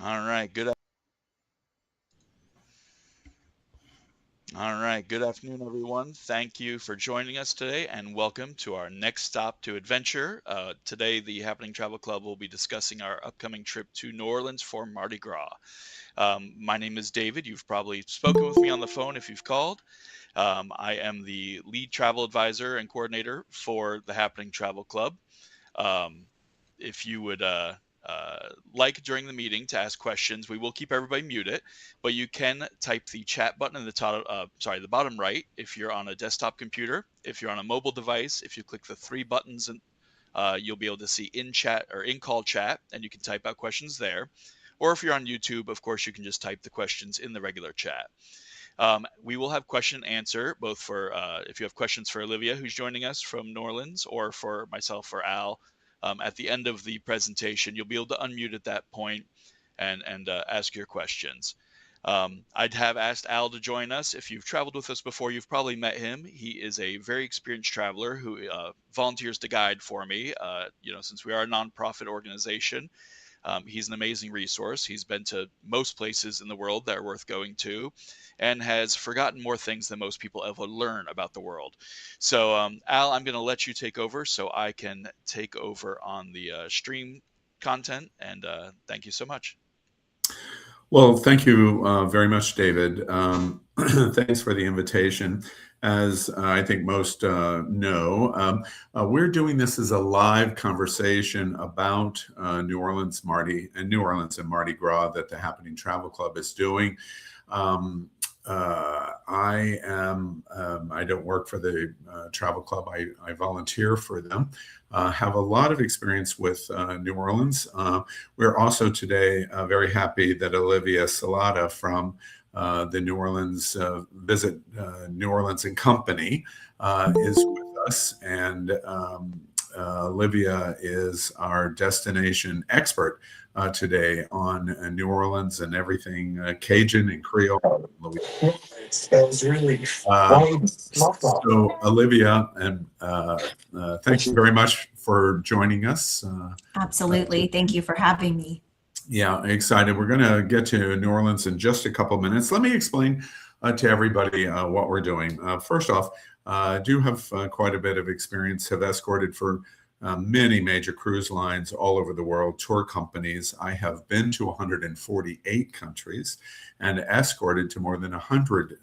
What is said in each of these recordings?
All right. Good afternoon, everyone. Thank you for joining us today, and welcome to our next stop to adventure. Today, the Happening Travel Club will be discussing our upcoming trip to New Orleans for Mardi Gras. My name is David. You've probably spoken with me on the phone if you've called. I am the lead travel advisor and coordinator for the Happening Travel Club. Um, if you would like during the meeting to ask questions, we will keep everybody muted, but you can type the chat button in the top, the bottom right. If you're on a desktop computer, if you're on a mobile device, if you click the three buttons, and you'll be able to see in chat or in call chat, and you can type out questions there. Or if you're on YouTube, of course, you can just type the questions in the regular chat. We will have question and answer both for if you have questions for Olivia, who's joining us from New Orleans, or for myself or Al. At the end of the presentation, you'll be able to unmute at that point and ask your questions. I'd have asked Al to join us. If you've traveled with us before, you've probably met him. He is a very experienced traveler who volunteers to guide for me. Since we are a nonprofit organization, he's an amazing resource. He's been to most places in the world that are worth going to, and has forgotten more things than most people ever learn about the world. So, Al, I'm going to let you take over so I can take over on the stream content. And thank you so much. Well, thank you very much, David. Thanks for the invitation. As I think most know, we're doing this as a live conversation about New Orleans and Mardi Gras that the Happening Travel Club is doing. I don't work for the travel club. I volunteer for them. Have a lot of experience with New Orleans. We're also today very happy that Olivia Salata from the New Orleans Visit New Orleans and Company is with us. And Olivia is our destination expert today on New Orleans and everything Cajun and Creole. So, Olivia, and thank you very much for joining us. Absolutely. Thank you for having me. Yeah, excited. We're going to get to New Orleans in just a couple minutes. Let me explain to everybody what we're doing. First off, I do have quite a bit of experience, have escorted for many major cruise lines all over the world, tour companies. I have been to 148 countries and escorted to more than 100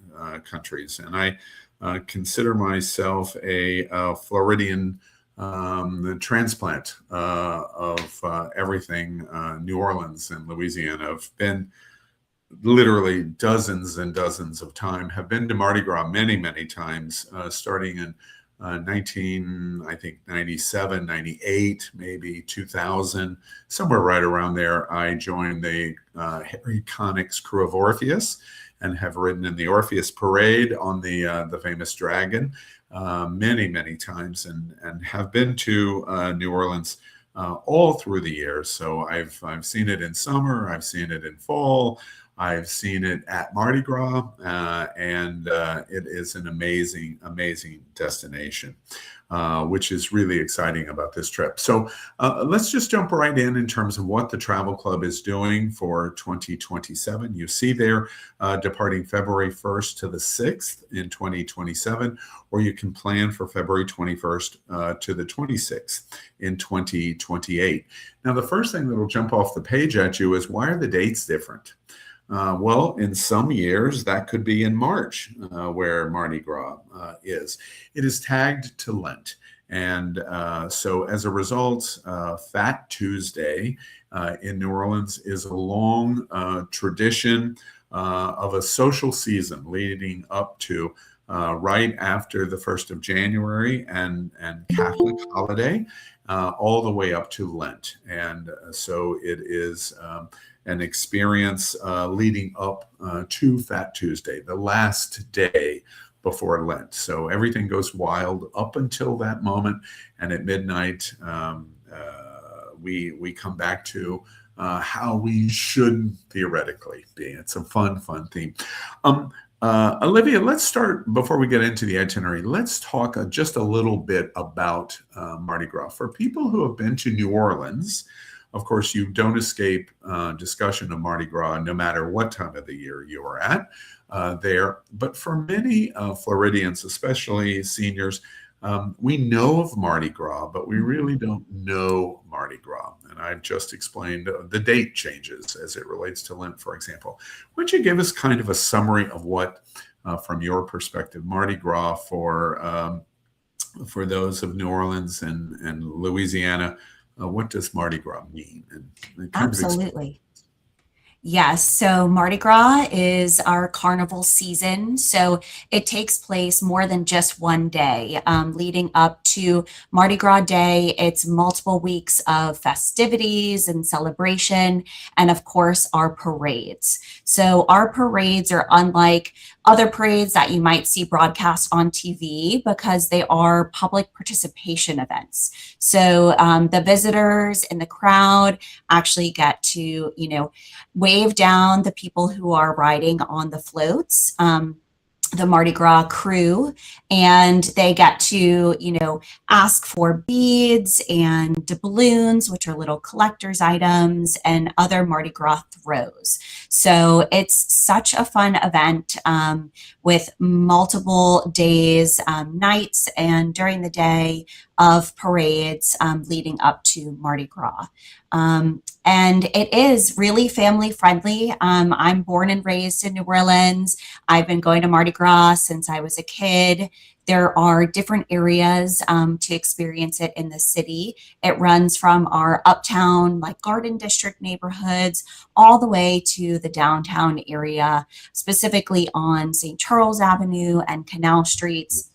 countries. And I consider myself a Floridian transplant of everything New Orleans and Louisiana. I've been literally dozens and dozens of times, have been to Mardi Gras many, many times, starting in 97, 98, maybe 2000, somewhere right around there. I joined the Harry Connick's crew of Orpheus and have ridden in the Orpheus parade on the famous dragon many, many times, and have been to New Orleans all through the years. So I've seen it in summer, I've seen it in fall, I've seen it at Mardi Gras, and it is an amazing, amazing destination, which is really exciting about this trip. So let's just jump right in terms of what the travel club is doing for 2027. You see there, departing February 1st to the 6th in 2027, or you can plan for February 21st to the 26th in 2028. Now, the first thing that will jump off the page at you is, why are the dates different? Well, in some years, that could be in March, where Mardi Gras is. It is tagged to Lent. And so as a result, Fat Tuesday in New Orleans is a long tradition of a social season leading up to right after the 1st of January and Catholic holiday, all the way up to Lent. And so it is an experience leading up to Fat Tuesday, the last day before Lent. So everything goes wild up until that moment, and at midnight we come back to how we should theoretically be. It's a fun theme. Olivia, let's start, before we get into the itinerary, let's talk just a little bit about Mardi Gras. For people who have been to New Orleans, Of course, you don't escape discussion of Mardi Gras no matter what time of the year you are at there. But for many Floridians, especially seniors, we know of Mardi Gras, but we really don't know Mardi Gras. And I've just explained the date changes as it relates to Lent, for example. Why don't you give us kind of a summary of what, from your perspective, Mardi Gras for those of New Orleans and Louisiana, what does Mardi Gras mean? And kind of Absolutely. Yes, so Mardi Gras is our carnival season. So it takes place more than just one day. Leading up to Mardi Gras Day, it's multiple weeks of festivities and celebration, and of course, our parades. So our parades are unlike other parades that you might see broadcast on TV because they are public participation events. So the visitors in the crowd actually get to, wave down the people who are riding on the floats. The Mardi Gras crew, and they get to, ask for beads and doubloons, which are little collector's items, and other Mardi Gras throws. So it's such a fun event with multiple days, nights, and during the day of parades leading up to Mardi Gras. And it is really family friendly. I'm born and raised in New Orleans. I've been going to Mardi Gras since I was a kid. There are different areas to experience it in the city. It runs from our uptown, like Garden District neighborhoods, all the way to the downtown area, specifically on St. Charles Avenue and Canal Streets.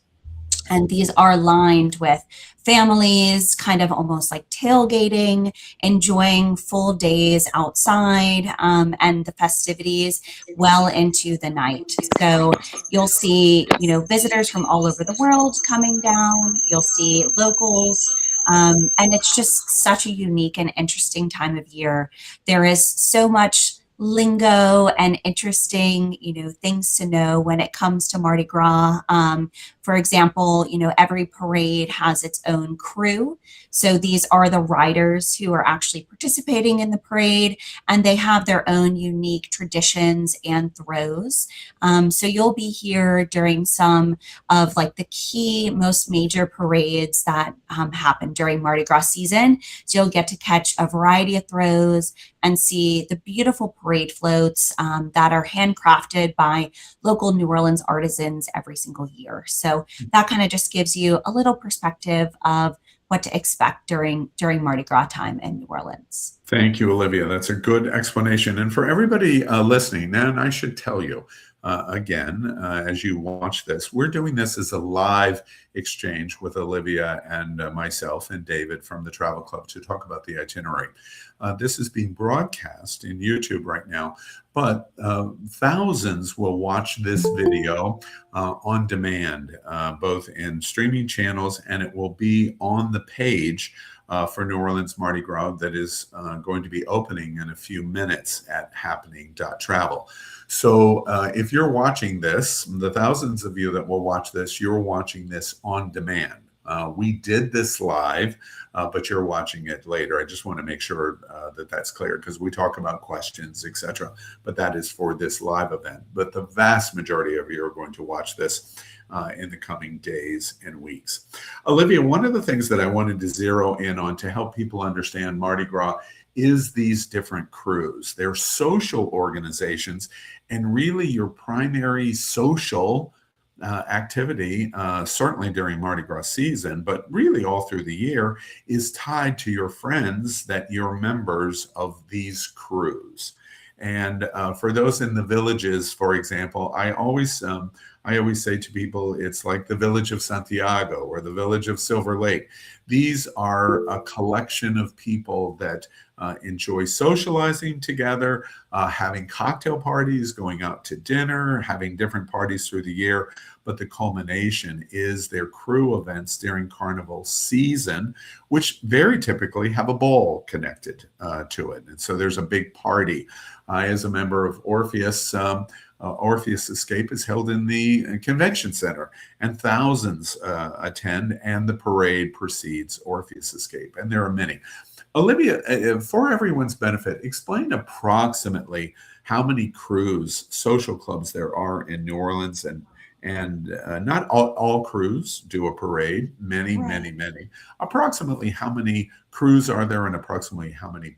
And these are lined with families, kind of almost like tailgating, enjoying full days outside, and the festivities well into the night. So you'll see, visitors from all over the world coming down. You'll see locals. And it's just such a unique and interesting time of year. There is so much lingo and interesting, things to know when it comes to Mardi Gras. For example, every parade has its own crew. So these are the riders who are actually participating in the parade, and they have their own unique traditions and throws. So you'll be here during some of like the key, most major parades that happen during Mardi Gras season. So you'll get to catch a variety of throws and see the beautiful parade floats that are handcrafted by local New Orleans artisans every single year. So that kind of just gives you a little perspective of what to expect during Mardi Gras time in New Orleans. Thank you, Olivia. That's a good explanation. And for everybody listening, and I should tell you, again, as you watch this, we're doing this as a live exchange with Olivia and myself and David from the Travel Club to talk about the itinerary. This is being broadcast in YouTube right now, but thousands will watch this video on demand, both in streaming channels, and it will be on the page for New Orleans Mardi Gras that is going to be opening in a few minutes at happening.travel. So if you're watching this, the thousands of you that will watch this, you're watching this on demand. We did this live, but you're watching it later. I just want to make sure that that's clear because we talk about questions, etc. But that is for this live event. But the vast majority of you are going to watch this in the coming days and weeks. Olivia, one of the things that I wanted to zero in on to help people understand Mardi Gras is these different crews. They're social organizations, and really your primary social activity, certainly during Mardi Gras season, but really all through the year, is tied to your friends that you're members of these crews. And for those in the villages, for example, I always say to people, it's like the village of Santiago or the village of Silver Lake. These are a collection of people that enjoy socializing together, having cocktail parties, going out to dinner, having different parties through the year. But the culmination is their crew events during Carnival season, which very typically have a ball connected to it. And so there's a big party. I, as a member of Orpheus, Orpheus Escape is held in the convention center, and thousands attend, and the parade precedes Orpheus Escape, and there are many. Olivia, for everyone's benefit, explain approximately how many crews, social clubs there are in New Orleans, and not all crews do a parade. Many, Right. many, many. Approximately how many crews are there, and approximately how many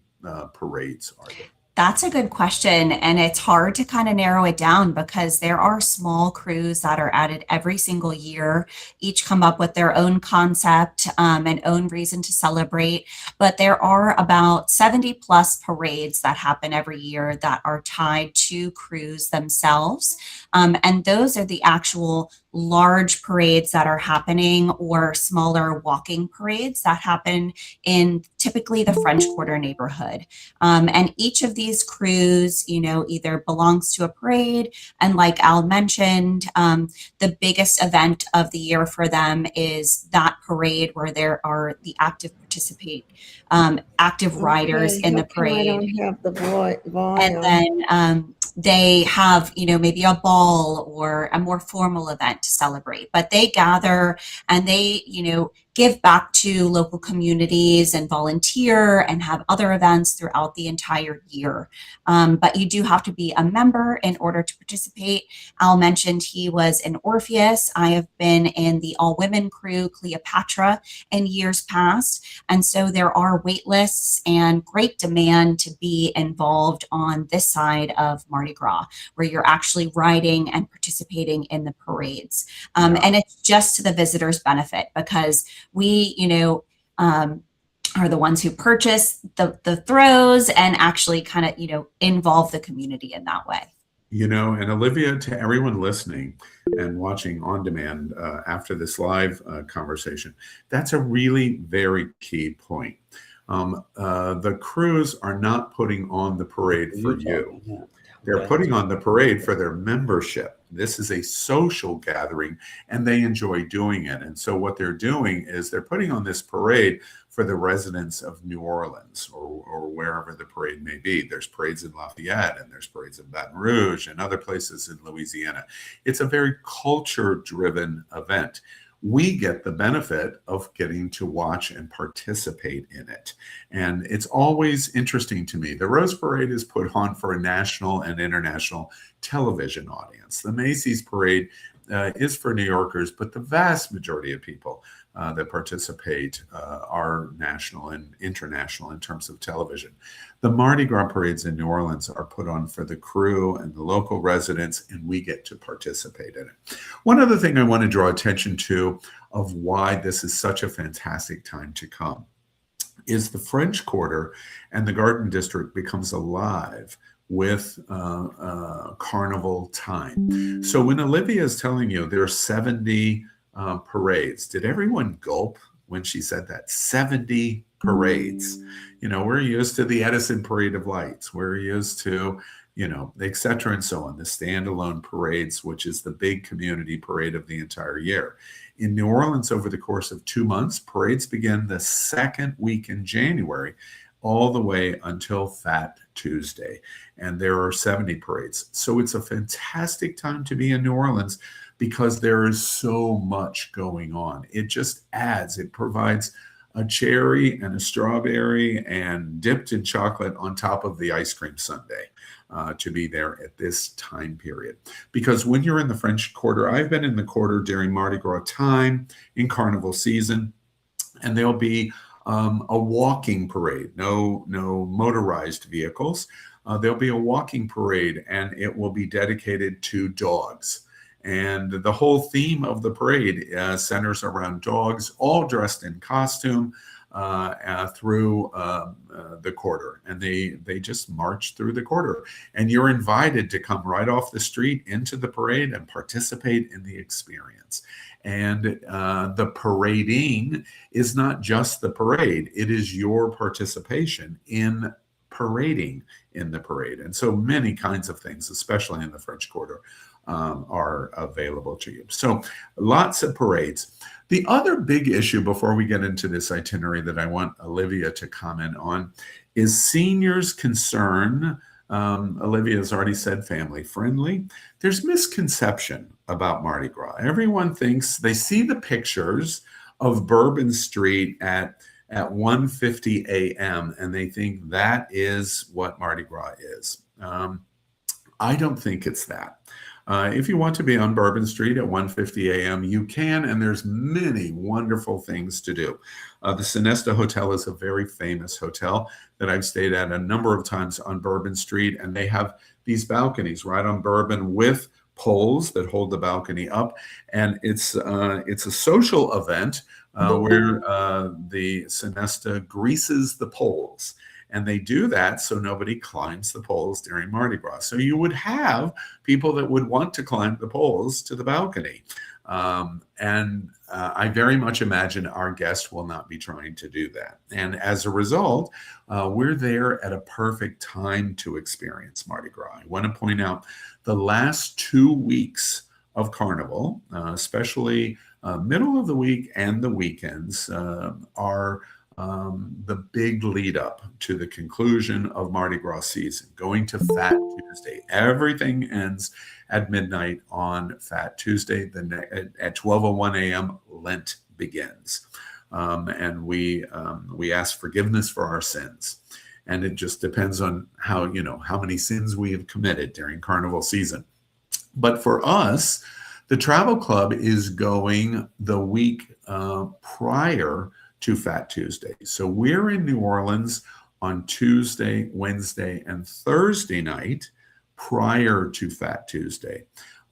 parades are there? That's a good question. And it's hard to kind of narrow it down because there are small crews that are added every single year, each come up with their own concept and own reason to celebrate. But there are about 70 plus parades that happen every year that are tied to crews themselves. And those are the actual large parades that are happening or smaller walking parades that happen in typically the French Quarter neighborhood. And each of these crews, either belongs to a parade. And like Al mentioned, the biggest event of the year for them is that parade where there are the active riders Okay, in how the come I parade. don't have the And volume? then they have, maybe a ball or a more formal event to celebrate. But they gather and they, give back to local communities and volunteer and have other events throughout the entire year. But you do have to be a member in order to participate. Al mentioned he was in Orpheus. I have been in the all women crew, Cleopatra, in years past. And so there are wait lists and great demand to be involved on this side of Mardi Gras, where you're actually riding and participating in the parades. Yeah. And it's just to the visitors' benefit because we, are the ones who purchase the throws and actually kind of, involve the community in that way. And Olivia, to everyone listening and watching on demand after this live conversation, that's a really very key point. The crews are not putting on the parade for you. They're putting on the parade for their membership. This is a social gathering and they enjoy doing it. And so what they're doing is they're putting on this parade for the residents of New Orleans or wherever the parade may be. There's parades in Lafayette and there's parades in Baton Rouge and other places in Louisiana. It's a very culture-driven event. We get the benefit of getting to watch and participate in it. And it's always interesting to me. The Rose Parade is put on for a national and international television audience. The Macy's Parade is for New Yorkers, but the vast majority of people that participate are national and international in terms of television. The Mardi Gras parades in New Orleans are put on for the crew and the local residents, and we get to participate in it. One other thing I want to draw attention to of why this is such a fantastic time to come is the French Quarter and the Garden District becomes alive with carnival time. So when Olivia is telling you there are 70 parades, did everyone gulp when she said that? 70 parades. We're used to the Edison Parade of Lights. We're used to, et cetera and so on, the standalone parades, which is the big community parade of the entire year. In New Orleans, over the course of 2 months, parades begin the second week in January, all the way until Fat Tuesday. And there are 70 parades. So it's a fantastic time to be in New Orleans because there is so much going on. It just adds, it provides a cherry and a strawberry and dipped in chocolate on top of the ice cream sundae to be there at this time period. Because when you're in the French Quarter, I've been in the Quarter during Mardi Gras time in Carnival season, and there'll be a walking parade, no motorized vehicles. There'll be a walking parade, and it will be dedicated to dogs. And the whole theme of the parade centers around dogs, all dressed in costume through the Quarter. And they just march through the Quarter. And you're invited to come right off the street into the parade and participate in the experience. And the parading is not just the parade. It is your participation in parading in the parade. And so many kinds of things, especially in the French Quarter, are available to you. So lots of parades. The other big issue before we get into this itinerary that I want Olivia to comment on is seniors' concern Olivia has already said family friendly. There's misconception about Mardi Gras. Everyone thinks they see the pictures of Bourbon Street at 1:50 a.m. and they think that is what Mardi Gras is. I don't think it's that. If you want to be on Bourbon Street at 1:50 a.m., you can, and there's many wonderful things to do. The Sonesta Hotel is a very famous hotel that I've stayed at a number of times on Bourbon Street, and they have these balconies right on Bourbon with poles that hold the balcony up, and it's a social event where the Sonesta greases the poles. And they do that so nobody climbs the poles during Mardi Gras. So you would have people that would want to climb the poles to the balcony. I very much imagine our guests will not be trying to do that. And as a result, we're there at a perfect time to experience Mardi Gras. I want to point out the last 2 weeks of Carnival, especially middle of the week and the weekends, are the big lead up to the conclusion of Mardi Gras season, going to Fat Tuesday. Everything ends at midnight on Fat Tuesday. At 12:01 a.m., Lent begins. And we ask forgiveness for our sins. And it just depends on how many sins we have committed during Carnival season. But for us, the travel club is going the week prior to Fat Tuesday. So we're in New Orleans on Tuesday, Wednesday, and Thursday night prior to Fat Tuesday.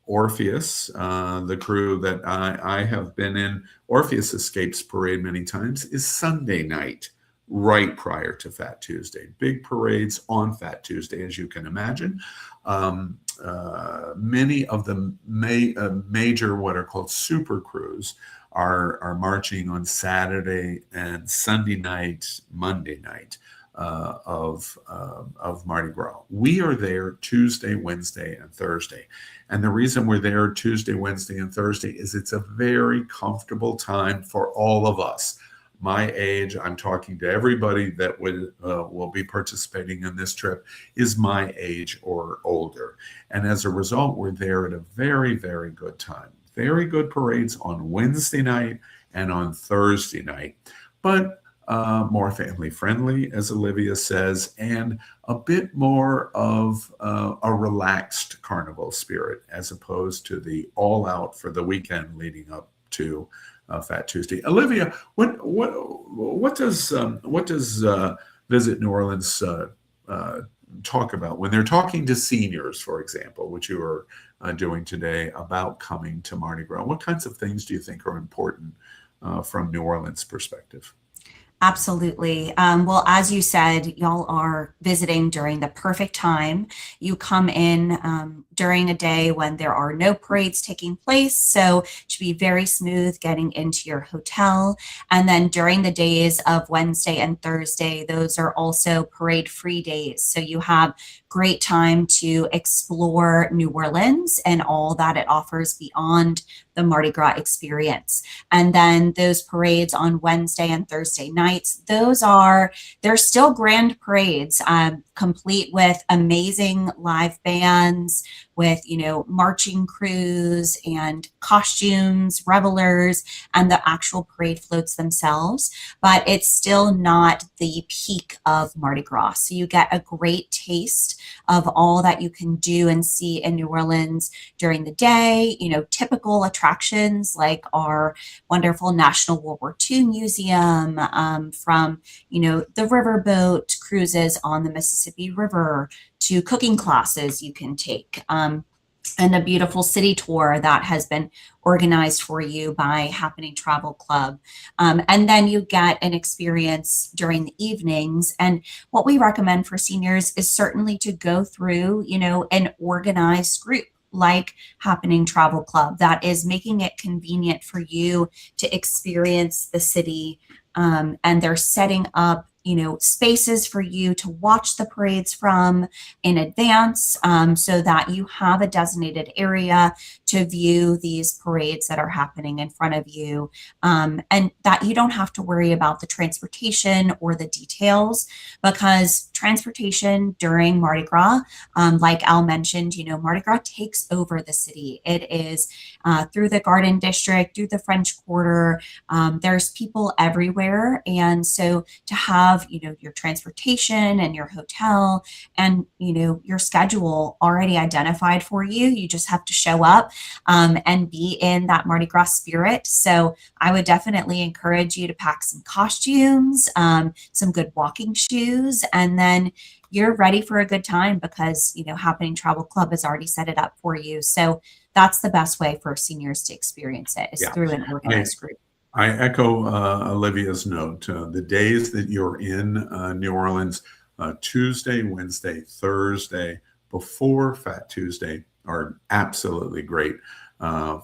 Orpheus, the crew that I have been in, Orpheus Escapes Parade many times, is Sunday night, right prior to Fat Tuesday. Big parades on Fat Tuesday, as you can imagine. Many of the major, what are called super crews, are marching on Saturday and Sunday night, Monday night of Mardi Gras. We are there Tuesday, Wednesday, and Thursday. And the reason we're there Tuesday, Wednesday, and Thursday is it's a very comfortable time for all of us. My age, I'm talking to everybody that will be participating in this trip, is my age or older. And as a result, we're there at a very, very good time. Very good parades on Wednesday night and on Thursday night, but more family friendly, as Olivia says, and a bit more of a relaxed carnival spirit as opposed to the all out for the weekend leading up to Fat Tuesday. Olivia, what does Visit New Orleans talk about when they're talking to seniors, for example, which you are doing today, about coming to Mardi Gras? What kinds of things do you think are important from New Orleans' perspective? Absolutely. Well, as you said, y'all are visiting during the perfect time. You come in during a day when there are no parades taking place, so it should be very smooth getting into your hotel. And then during the days of Wednesday and Thursday, those are also parade-free days. So you have great time to explore New Orleans and all that it offers beyond the Mardi Gras experience. And then those parades on Wednesday and Thursday nights, they're still grand parades, complete with amazing live bands, with, marching crews and costumes, revelers, and the actual parade floats themselves. But it's still not the peak of Mardi Gras. So you get a great taste of all that you can do and see in New Orleans during the day. Typical attractions like our wonderful National World War II Museum, from, the riverboat cruises on the Mississippi River to cooking classes you can take. And a beautiful city tour that has been organized for you by Happening Travel Club. And then you get an experience during the evenings. And what we recommend for seniors is certainly to go through, an organized group like Happening Travel Club that is making it convenient for you to experience the city. And they're setting up spaces for you to watch the parades from in advance, so that you have a designated area to view these parades that are happening in front of you, and that you don't have to worry about the transportation or the details, because transportation during Mardi Gras, like Al mentioned, Mardi Gras takes over the city. It is through the Garden District, through the French Quarter. There's people everywhere. And so to have, your transportation and your hotel and, your schedule already identified for you, you just have to show up, and be in that Mardi Gras spirit. So I would definitely encourage you to pack some costumes, some good walking shoes, and then you're ready for a good time, because, Happening Travel Club has already set it up for you. So that's the best way for seniors to experience it, is Yeah. through an organized group. I echo Olivia's note. The days that you're in New Orleans, Tuesday, Wednesday, Thursday, before Fat Tuesday, are absolutely great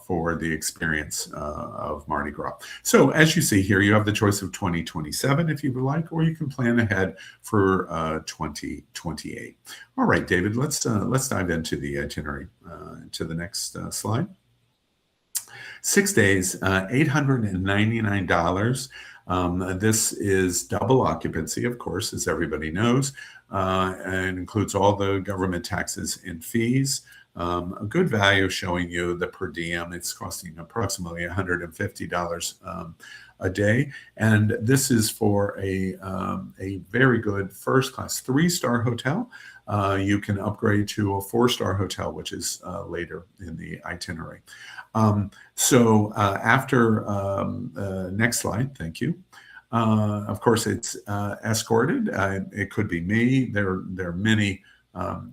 for the experience of Mardi Gras. So as you see here, you have the choice of 2027 if you would like, or you can plan ahead for 2028. All right, David, let's dive into the itinerary. To the next slide. 6 days, $899. This is double occupancy, of course, as everybody knows, and includes all the government taxes and fees. A good value showing you the per diem. It's costing approximately $150 a day. And this is for a very good first-class 3-star hotel. You can upgrade to a 4-star hotel, which is later in the itinerary. So after next slide, thank you. Of course, it's escorted. It could be me. There are many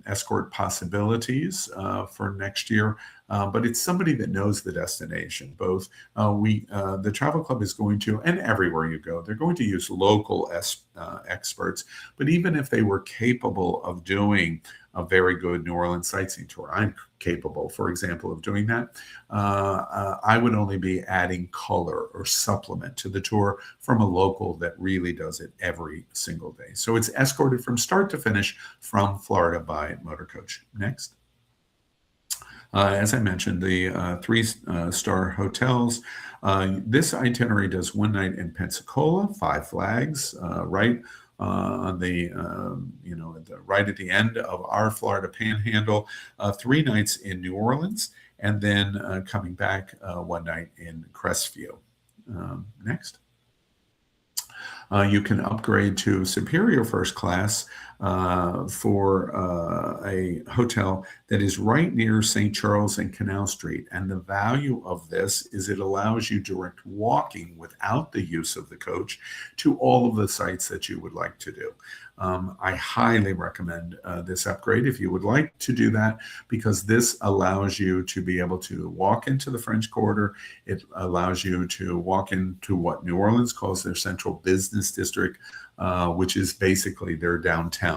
escort possibilities for next year, but it's somebody that knows the destination. Both the travel club is going to, and everywhere you go, they're going to use local experts. But even if they were capable of doing a very good New Orleans sightseeing tour, I'm capable, for example, of doing that. I would only be adding color or supplement to the tour from a local that really does it every single day. So it's escorted from start to finish from Florida by motor coach. Next. As I mentioned, the 3-star hotels. This itinerary does 1 night in Pensacola, 5 Flags, right on the right at the end of our Florida Panhandle. 3 nights in New Orleans, and then coming back 1 night in Crestview. Next. You can upgrade to Superior First Class for a hotel that is right near St. Charles and Canal Street. And the value of this is it allows you direct walking without the use of the coach to all of the sites that you would like to do. I highly recommend this upgrade if you would like to do that, because this allows you to be able to walk into the French Quarter. It allows you to walk into what New Orleans calls their Central Business District, which is basically their downtown.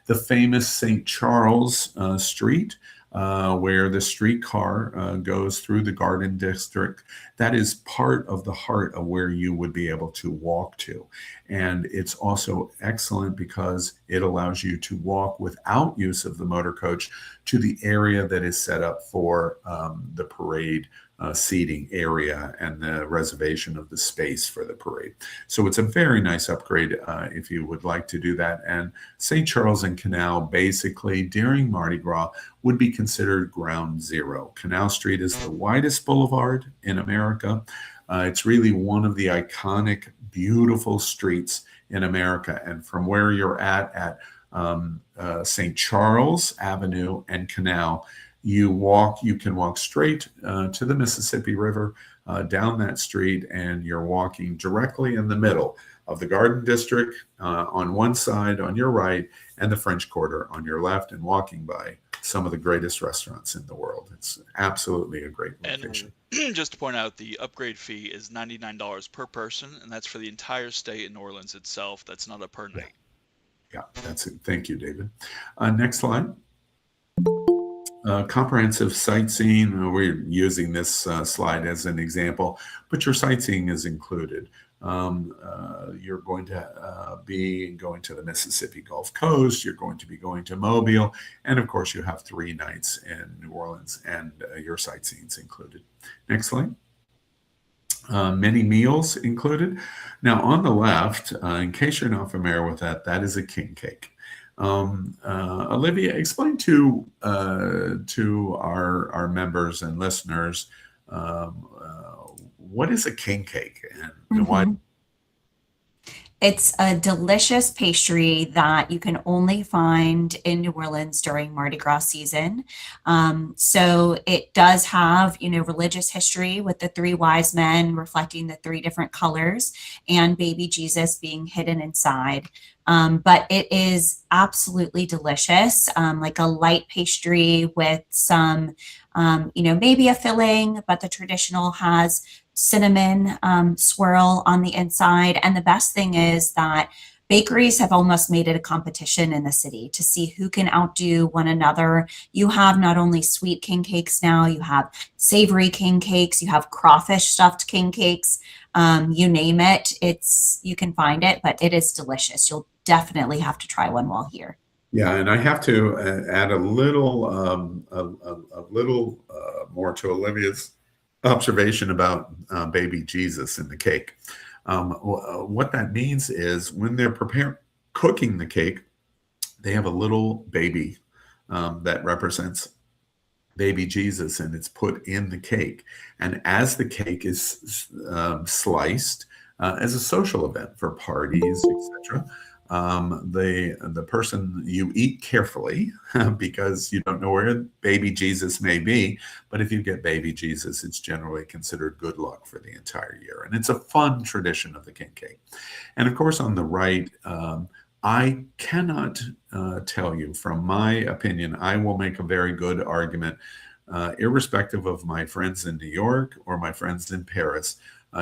The famous St. Charles Street, where the streetcar goes through the Garden District. That is part of the heart of where you would be able to walk to. And it's also excellent because it allows you to walk without use of the motor coach to the area that is set up for the parade seating area and the reservation of the space for the parade. So it's a very nice upgrade if you would like to do that. And St. Charles and Canal, basically during Mardi Gras, would be considered ground zero. Canal Street is the widest boulevard in America. It's really one of the iconic, beautiful streets in America. And from where you're at St. Charles Avenue and Canal, you can walk straight to the Mississippi River down that street, and you're walking directly in the middle of the Garden District on one side on your right, and the French Quarter on your left, and walking by some of the greatest restaurants in the world. It's absolutely a great location. And just to point out, the upgrade fee is $99 per person, and that's for the entire stay in New Orleans itself. That's not a per night. Yeah, that's it. Thank you, David. Next slide. Comprehensive sightseeing. We're using this slide as an example, but your sightseeing is included. You're going to be going to the Mississippi Gulf Coast. You're going to be going to Mobile. And of course, you have 3 nights in New Orleans and your sightseeing's included. Next slide. Many meals included. Now, on the left, in case you're not familiar with that, that is a king cake. Olivia, explain to our members and listeners what is a king cake and why. It's a delicious pastry that you can only find in New Orleans during Mardi Gras season. So it does have, religious history with the 3 wise men reflecting the 3 different colors and baby Jesus being hidden inside. But it is absolutely delicious, like a light pastry with some, maybe a filling, but the traditional has cinnamon swirl on the inside. And the best thing is that bakeries have almost made it a competition in the city to see who can outdo one another. You have not only sweet king cakes now, you have savory king cakes, you have crawfish stuffed king cakes, you name it, you can find it, but it is delicious. You'll definitely have to try one while here. Yeah, and I have to add a little more to Olivia's observation about baby Jesus in the cake. What that means is when they're cooking the cake, they have a little baby that represents baby Jesus, and it's put in the cake. And as the cake is sliced as a social event for parties, etc., the person, you eat carefully because you don't know where baby Jesus may be, but if you get baby Jesus, it's generally considered good luck for the entire year. And it's a fun tradition of the king cake. And of course, on the right, I cannot tell you, from my opinion, I will make a very good argument, irrespective of my friends in New York or my friends in Paris.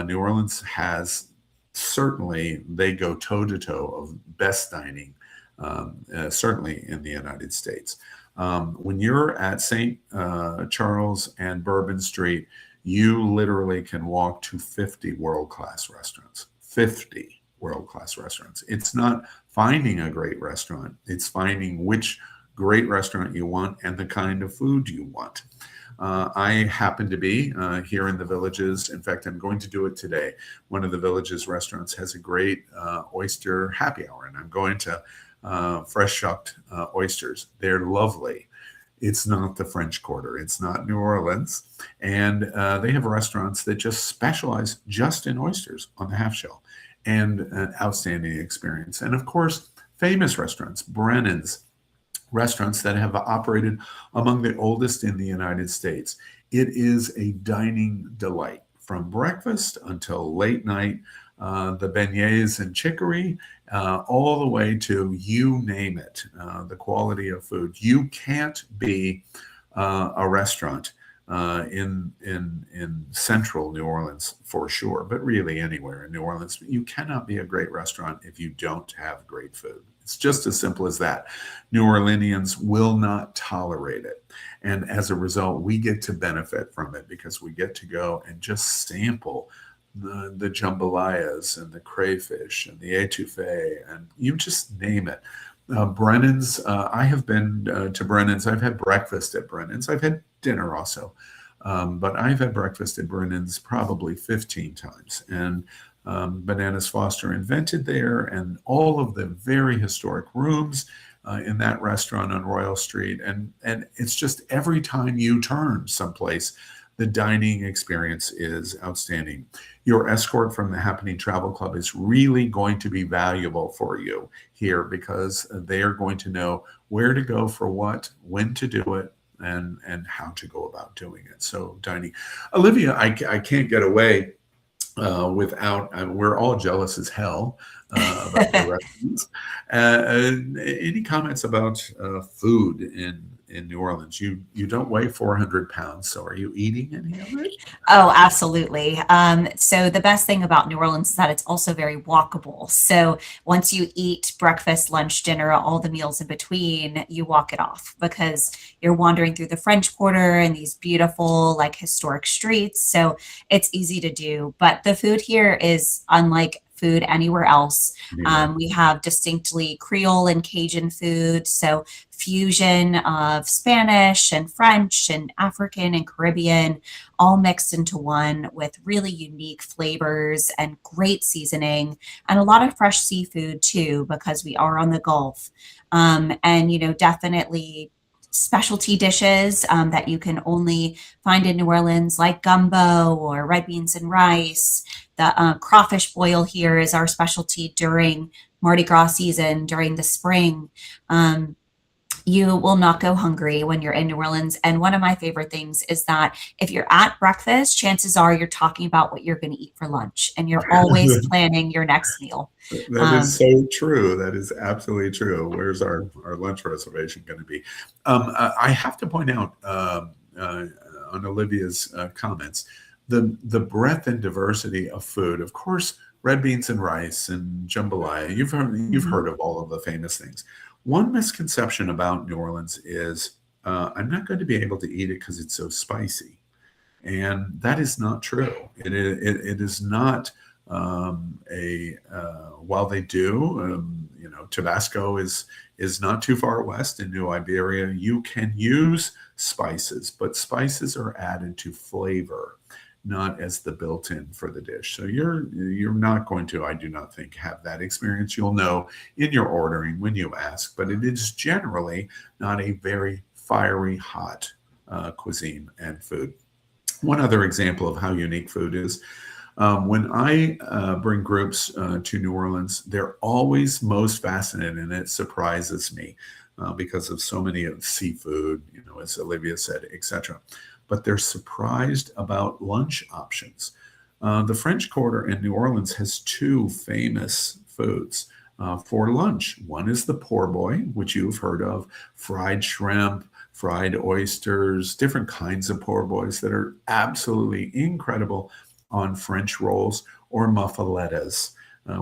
New Orleans has, certainly, they go toe-to-toe of best dining, certainly in the United States. When you're at St. Charles and Bourbon Street, you literally can walk to 50 world-class restaurants. 50 world-class restaurants. It's not finding a great restaurant. It's finding which great restaurant you want and the kind of food you want. I happen to be here in the Villages. In fact, I'm going to do it today. One of the Villages restaurants has a great oyster happy hour, and I'm going to fresh shucked oysters. They're lovely. It's not the French Quarter. It's not New Orleans. And they have restaurants that just specialize just in oysters on the half shell, and an outstanding experience. And of course, famous restaurants, Brennan's, restaurants that have operated among the oldest in the United States. It is a dining delight from breakfast until late night, the beignets and chicory, all the way to you name it, the quality of food. You can't be a restaurant in central New Orleans for sure, but really anywhere in New Orleans. You cannot be a great restaurant if you don't have great food. It's just as simple as that. New Orleanians will not tolerate it. And as a result, we get to benefit from it because we get to go and just sample the jambalayas and the crayfish and the etouffee, and you just name it. Brennan's, I have been to Brennan's. I've had breakfast at Brennan's. I've had dinner also. But I've had breakfast at Brennan's probably 15 times. And Bananas Foster invented there, and all of the very historic rooms in that restaurant on Royal Street. And it's just every time you turn someplace, the dining experience is outstanding. Your escort from the Happening Travel Club is really going to be valuable for you here because they are going to know where to go for what, when to do it, and how to go about doing it. So dining. Olivia, I can't get away without, we're all jealous as hell about the restaurants. Any comments about food in in New Orleans. You don't weigh 400 pounds, so are you eating any of it? Oh, absolutely. So the best thing about New Orleans is that it's also very walkable. So once you eat breakfast, lunch, dinner, all the meals in between, you walk it off because you're wandering through the French Quarter and these beautiful, like historic streets. So it's easy to do. But the food here is unlike food anywhere else. Yeah. We have distinctly Creole and Cajun food. So fusion of Spanish and French and African and Caribbean all mixed into one with really unique flavors and great seasoning and a lot of fresh seafood too, because we are on the Gulf. And, definitely specialty dishes that you can only find in New Orleans, like gumbo or red beans and rice. The crawfish boil here is our specialty during Mardi Gras season, during the spring. You will not go hungry when you're in New Orleans. And one of my favorite things is that if you're at breakfast, chances are you're talking about what you're going to eat for lunch and you're always planning your next meal. That is so true. That is absolutely true. Where's our lunch reservation going to be? I have to point out on Olivia's comments, the breadth and diversity of food. Of course, red beans and rice and jambalaya. You've heard of all of the famous things. One misconception about New Orleans is I'm not going to be able to eat it because it's so spicy. And that is not true. It is not while they do, Tabasco is not too far west in New Iberia. You can use spices, but spices are added to flavor, not as the built-in for the dish. So you're not going to, I do not think, have that experience. You'll know in your ordering when you ask, but it is generally not a very fiery, hot cuisine and food. One other example of how unique food is, when I bring groups to New Orleans, they're always most fascinated, and it surprises me because of so many of seafood, as Olivia said, etc. But they're surprised about lunch options. The French Quarter in New Orleans has two famous foods for lunch. One is the po' boy, which you've heard of, fried shrimp, fried oysters, different kinds of po' boys that are absolutely incredible on French rolls, or muffalettas,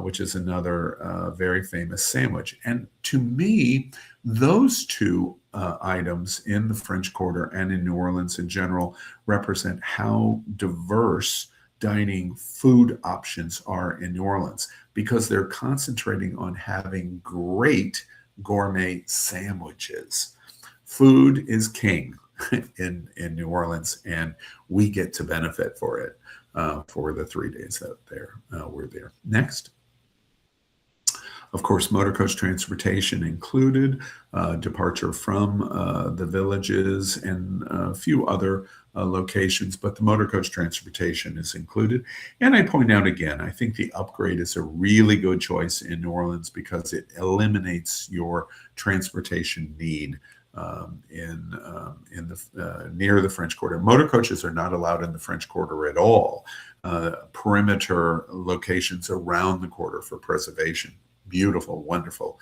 which is another very famous sandwich. And to me, those two items in the French Quarter and in New Orleans in general represent how diverse dining food options are in New Orleans, because they're concentrating on having great gourmet sandwiches. Food is king in New Orleans, and we get to benefit for it for the 3 days that we're there. Next. Of course, motor coach transportation included, departure from the villages and a few other locations, but the motor coach transportation is included. And I point out again, I think the upgrade is a really good choice in New Orleans because it eliminates your transportation need near the French Quarter. Motor coaches are not allowed in the French Quarter at all. Perimeter locations around the quarter for preservation. Beautiful, wonderful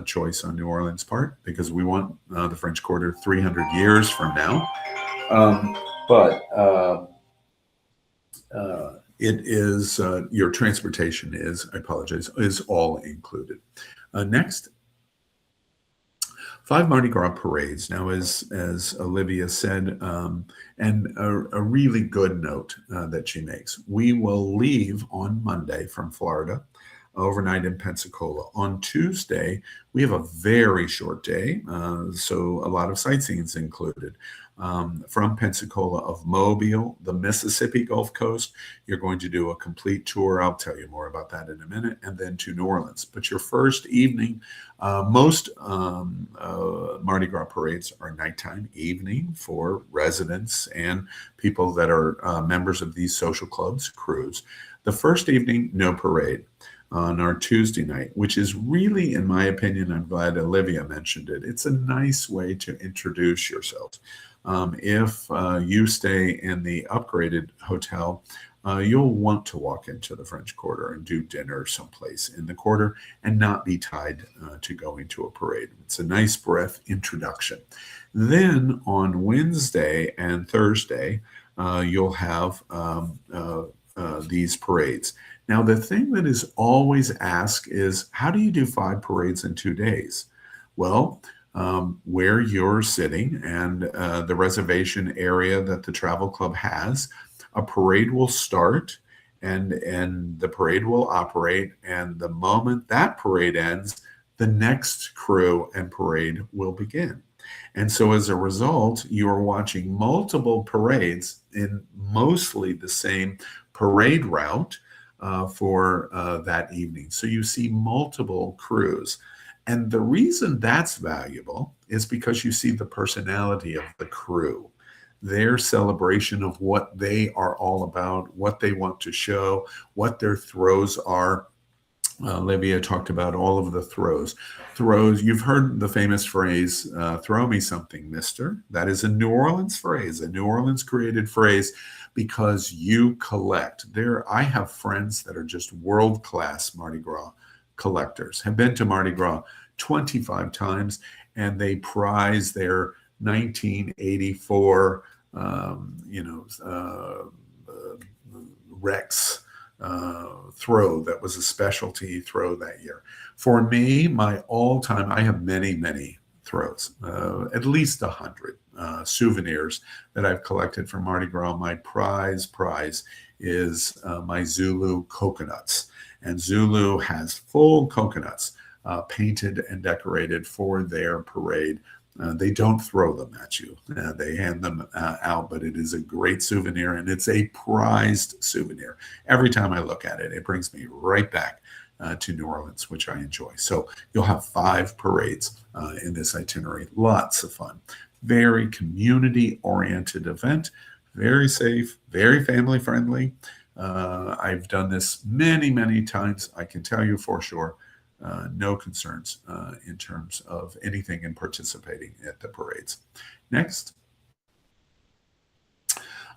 choice on New Orleans' part, because we want the French Quarter 300 years from now. It is your transportation is all included. Next. 5 Mardi Gras parades. Now, as Olivia said, and a really good note that she makes, we will leave on Monday from Florida, overnight in Pensacola. On Tuesday, we have a very short day, so a lot of sightseeing is included. From Pensacola of Mobile, the Mississippi Gulf Coast, you're going to do a complete tour. I'll tell you more about that in a minute, and then to New Orleans. But your first evening, most Mardi Gras parades are nighttime, evening for residents and people that are members of these social clubs, crews. The first evening, no parade. On our Tuesday night, which is really, in my opinion, I'm glad Olivia mentioned it, it's a nice way to introduce yourself. If you stay in the upgraded hotel, you'll want to walk into the French Quarter and do dinner someplace in the quarter and not be tied to going to a parade. It's a nice breath introduction. Then on Wednesday and Thursday, you'll have these parades. Now, the thing that is always asked is, how do you do 5 parades in 2 days? Well, where you're sitting and the reservation area that the travel club has, a parade will start and the parade will operate. And the moment that parade ends, the next crew and parade will begin. And so as a result, you are watching multiple parades in mostly the same parade route for that evening. So you see multiple crews. And the reason that's valuable is because you see the personality of the crew, their celebration of what they are all about, what they want to show, what their throws are. Livia talked about all of the throws. Throws, you've heard the famous phrase, throw me something, mister. That is a New Orleans phrase, a New Orleans created phrase because you collect. I have friends that are just world-class Mardi Gras collectors, have been to Mardi Gras 25 times, and they prize their 1984, Rex throw that was a specialty throw that year. For me, my all-time, I have many, many throws, at least 100 souvenirs that I've collected from Mardi Gras. My prize is my Zulu coconuts. And Zulu has full coconuts painted and decorated for their parade. They don't throw them at you. They hand them out, but it is a great souvenir, and it's a prized souvenir. Every time I look at it, it brings me right back to New Orleans, which I enjoy. So you'll have 5 parades in this itinerary. Lots of fun. Very community-oriented event. Very safe, very family-friendly. I've done this many, many times. I can tell you for sure, no concerns in terms of anything in participating at the parades. Next.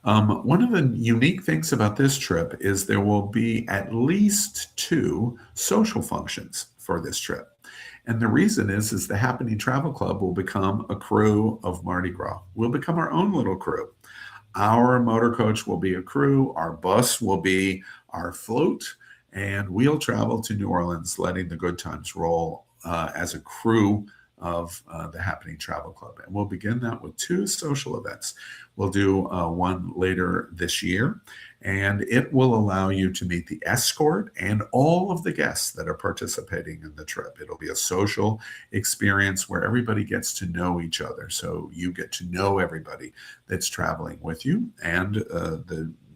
One of the unique things about this trip is there will be at least 2 social functions for this trip. And the reason is the Happening Travel Club will become a crew of Mardi Gras. We'll become our own little crew. Our motor coach will be a crew. Our bus will be our float. And we'll travel to New Orleans, letting the good times roll as a crew of the Happening Travel Club. And we'll begin that with 2 social events. We'll do one later this year, and it will allow you to meet the escort and all of the guests that are participating in the trip. It'll be a social experience where everybody gets to know each other. So you get to know everybody that's traveling with you and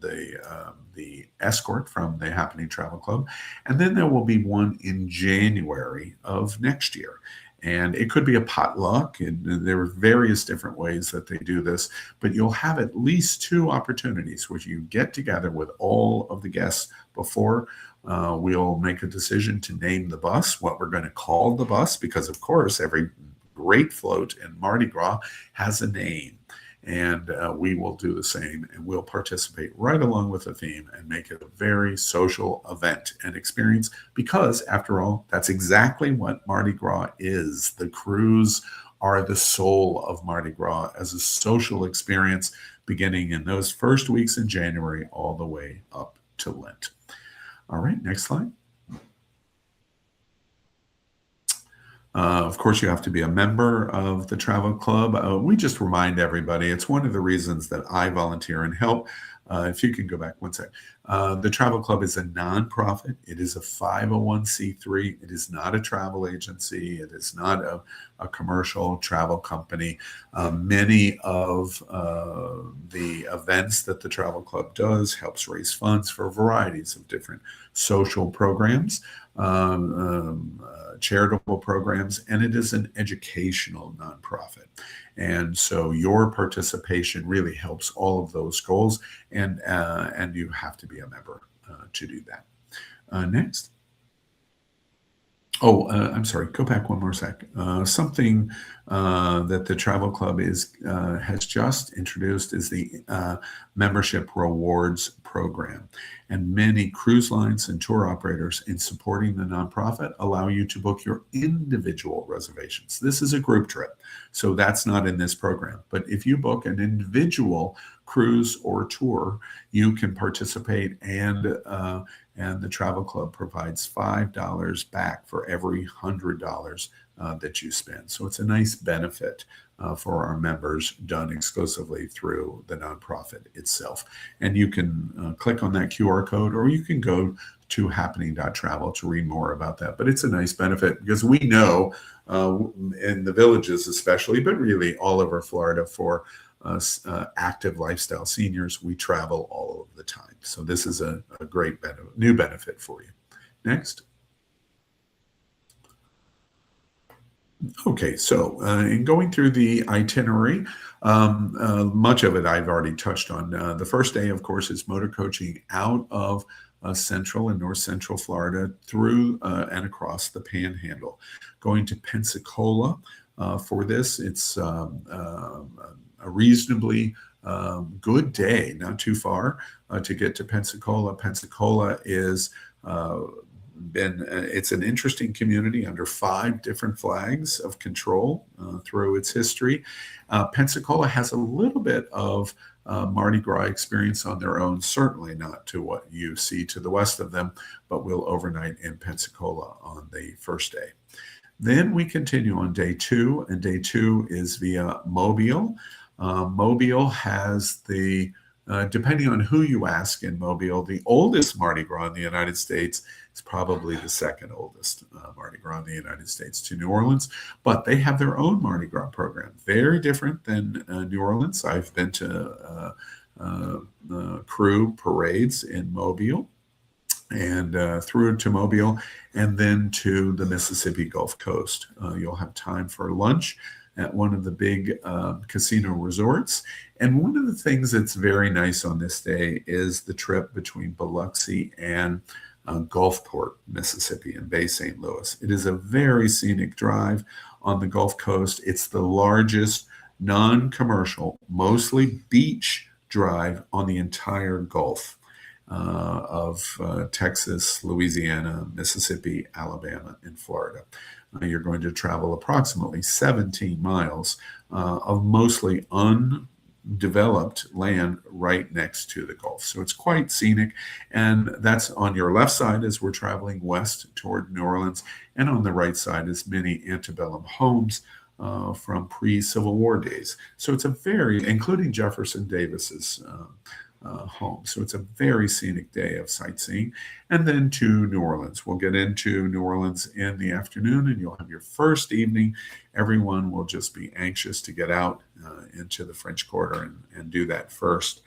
the escort from the Happening Travel Club. And then there will be one in January of next year. And it could be a potluck, and there are various different ways that they do this, but you'll have at least 2 opportunities where you get together with all of the guests before we'll make a decision to name the bus, what we're going to call the bus, because of course every great float in Mardi Gras has a name. And we will do the same, and we'll participate right along with the theme and make it a very social event and experience, because after all, that's exactly what Mardi Gras is. The cruise are the soul of Mardi Gras as a social experience, beginning in those first weeks in January all the way up to Lent. All right, next slide. Of course, you have to be a member of the travel club. We just remind everybody, it's one of the reasons that I volunteer and help. If you can go back one sec. The travel club is a nonprofit. It is a 501c3. It is not a travel agency. It is not a commercial travel company. Many of the events that the travel club does helps raise funds for varieties of different social programs, charitable programs, and it is an educational nonprofit. And so your participation really helps all of those goals, and you have to be a member to do that. Next. Oh, I'm sorry. Go back one more sec. Something that the travel club is has just introduced is the membership rewards program, and many cruise lines and tour operators, in supporting the nonprofit, allow you to book your individual reservations. This is a group trip, so that's not in this program. But if you book an individual cruise or tour, you can participate, and the travel club provides $5 back for every $100 that you spend. So it's a nice benefit for our members, done exclusively through the nonprofit itself. And you can click on that QR code, or you can go to happening.travel to read more about that. But it's a nice benefit because we know in the villages especially, but really all over Florida, for active lifestyle seniors, we travel all of the time. So this is a great new benefit for you. Next. Okay, so in going through the itinerary, much of it I've already touched on. The first day, of course, is motor coaching out of central and north central Florida through and across the Panhandle. Going to Pensacola for this, it's a reasonably good day, not too far to get to Pensacola. Pensacola is it's an interesting community under 5 different flags of control through its history. Pensacola has a little bit of Mardi Gras experience on their own, certainly not to what you see to the west of them, but we'll overnight in Pensacola on the first day. Then we continue on day 2, and day 2 is via Mobile. Mobile has depending on who you ask in Mobile, the oldest Mardi Gras in the United States is probably the second oldest Mardi Gras in the United States to New Orleans, but they have their own Mardi Gras program, very different than New Orleans. I've been to crew parades in Mobile, and through to Mobile, and then to the Mississippi Gulf Coast. You'll have time for lunch at one of the big casino resorts. And one of the things that's very nice on this day is the trip between Biloxi and Gulfport, Mississippi, and Bay St. Louis. It is a very scenic drive on the Gulf Coast. It's the largest non-commercial, mostly beach drive on the entire Gulf of Texas, Louisiana, Mississippi, Alabama, and Florida. You're going to travel approximately 17 miles of mostly undeveloped land right next to the Gulf. So it's quite scenic. And that's on your left side as we're traveling west toward New Orleans. And on the right side is many antebellum homes from pre-Civil War days. So it's including Jefferson Davis's home. So it's a very scenic day of sightseeing. And then to New Orleans. We'll get into New Orleans in the afternoon, and you'll have your first evening. Everyone will just be anxious to get out into the French Quarter and do that first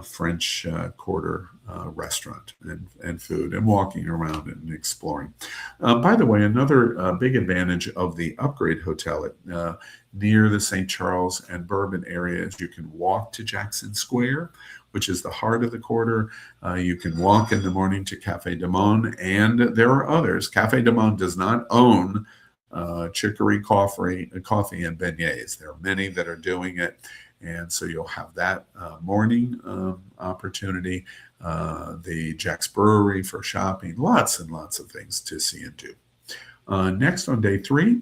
French Quarter restaurant and food, and walking around and exploring. By the way, another big advantage of the Upgrade Hotel near the St. Charles and Bourbon area is you can walk to Jackson Square, which is the heart of the quarter. You can walk in the morning to Café du Monde, and there are others. Café du Monde does not own Chicory Coffee and beignets. There are many that are doing it, and so you'll have that morning opportunity. The Jack's Brewery for shopping, lots and lots of things to see and do. Next on day 3,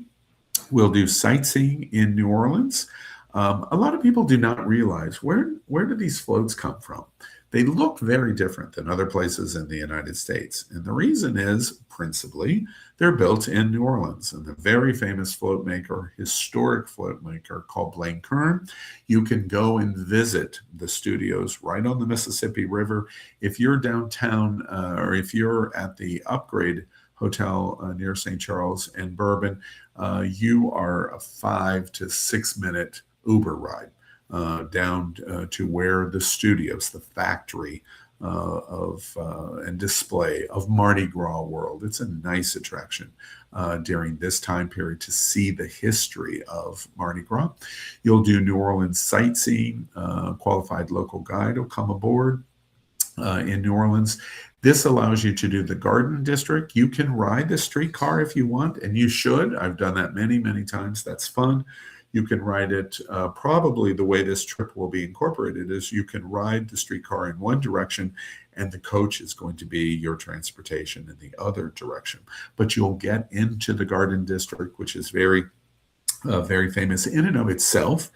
we'll do sightseeing in New Orleans. A lot of people do not realize where do these floats come from. They look very different than other places in the United States. And the reason is, principally, they're built in New Orleans. And the very famous historic float maker called Blaine Kern, you can go and visit the studios right on the Mississippi River. If you're downtown or if you're at the Upgrade Hotel near St. Charles and Bourbon, you are a 5 to 6 minute Uber ride down to where the studios, the factory and display of Mardi Gras World. It's a nice attraction during this time period to see the history of Mardi Gras. You'll do New Orleans sightseeing. Qualified local guide will come aboard in New Orleans. This allows you to do the Garden District. You can ride the streetcar if you want, and you should. I've done that many, many times. That's fun. You can ride it, probably the way this trip will be incorporated is you can ride the streetcar in one direction and the coach is going to be your transportation in the other direction. But you'll get into the Garden District, which is very famous in and of itself,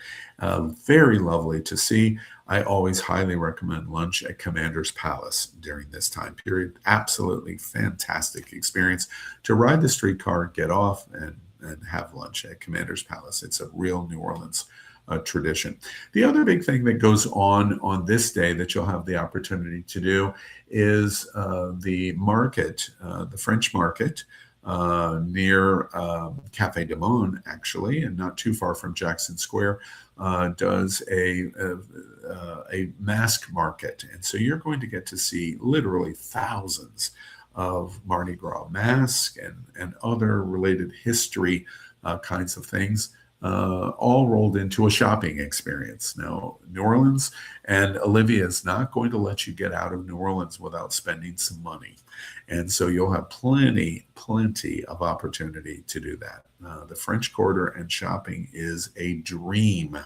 very lovely to see. I always highly recommend lunch at Commander's Palace during this time period. Absolutely fantastic experience to ride the streetcar, get off, and have lunch at Commander's Palace. It's a real New Orleans tradition. The other big thing that goes on this day that you'll have the opportunity to do is the market, the French market, near Cafe du Monde, actually, and not too far from Jackson Square, does a mask market. And so you're going to get to see literally thousands of Mardi Gras masks and other related history kinds of things, all rolled into a shopping experience. Now, New Orleans, and Olivia is not going to let you get out of New Orleans without spending some money. And so you'll have plenty of opportunity to do that. The French Quarter and shopping is a dream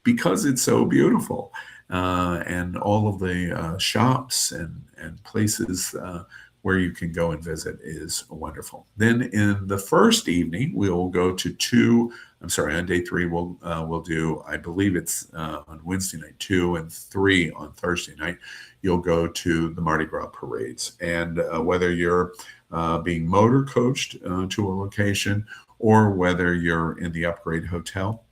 because it's so beautiful. And all of the shops and places where you can go and visit is wonderful. Then in the first evening, we'll go to on day 3, we'll do, I believe it's on Wednesday night, 2 and 3 on Thursday night, you'll go to the Mardi Gras parades. And whether you're being motor coached to a location or whether you're in the Upgrade Hotel,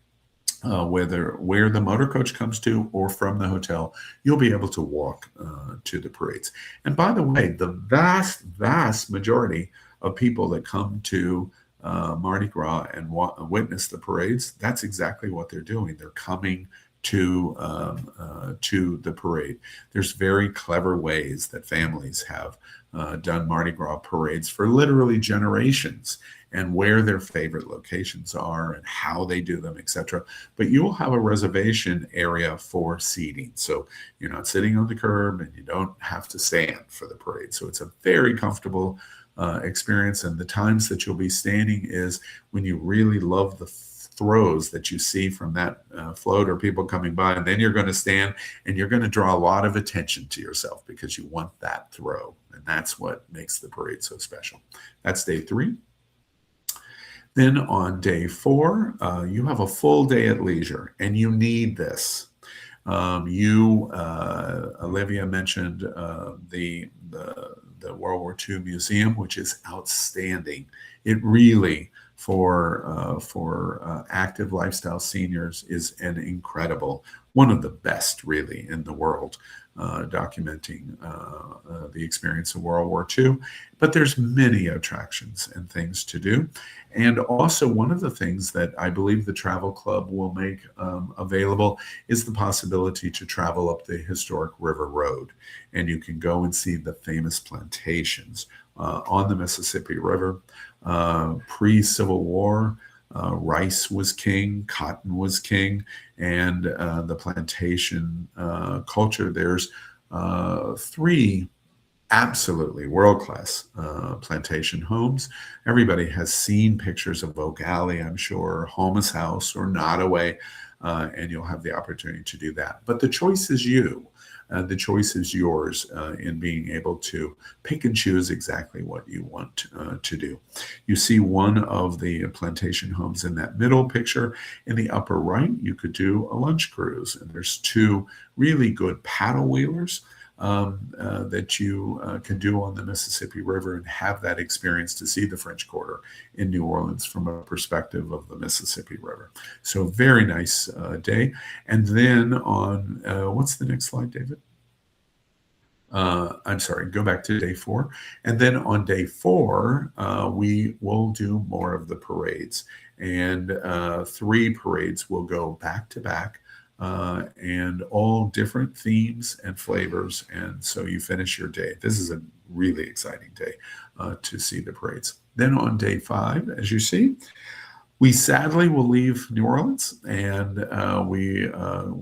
where the motor coach comes to or from the hotel, you'll be able to walk to the parades. And by the way, the vast majority of people that come to Mardi Gras and witness the parades, that's exactly what they're doing. They're coming to the parade. There's very clever ways that families have done Mardi Gras parades for literally generations, and where their favorite locations are and how they do them, etc. But you will have a reservation area for seating. So you're not sitting on the curb and you don't have to stand for the parade. So it's a very comfortable experience. And the times that you'll be standing is when you really love the throws that you see from that float or people coming by. And then you're going to stand and you're going to draw a lot of attention to yourself because you want that throw. And that's what makes the parade so special. That's day 3. Then on day 4, you have a full day at leisure, and you need this. Olivia mentioned the World War II Museum, which is outstanding. It really, for active lifestyle seniors, is an incredible, one of the best really in the world, documenting the experience of World War II. But there's many attractions and things to do. And also one of the things that I believe the Travel Club will make available is the possibility to travel up the historic River Road. And you can go and see the famous plantations on the Mississippi River. Pre-Civil War, rice was king, cotton was king, and the plantation culture. There's 3 absolutely world-class plantation homes. Everybody has seen pictures of Oak Alley, I'm sure, Holmes House or Nottoway, and you'll have the opportunity to do that. But the choice is you. The choice is yours in being able to pick and choose exactly what you want to do. You see one of the plantation homes in that middle picture. In the upper right, you could do a lunch cruise. And there's 2 really good paddle wheelers that you can do on the Mississippi River and have that experience to see the French Quarter in New Orleans from a perspective of the Mississippi River. So very nice day. And then on, what's the next slide, David? I'm sorry, go back to day 4. And then on day 4, we will do more of the parades. And 3 parades will go back to back. And all different themes and flavors. And so you finish your day. This is a really exciting day to see the parades. Then on day 5, as you see, We sadly will leave New Orleans, and we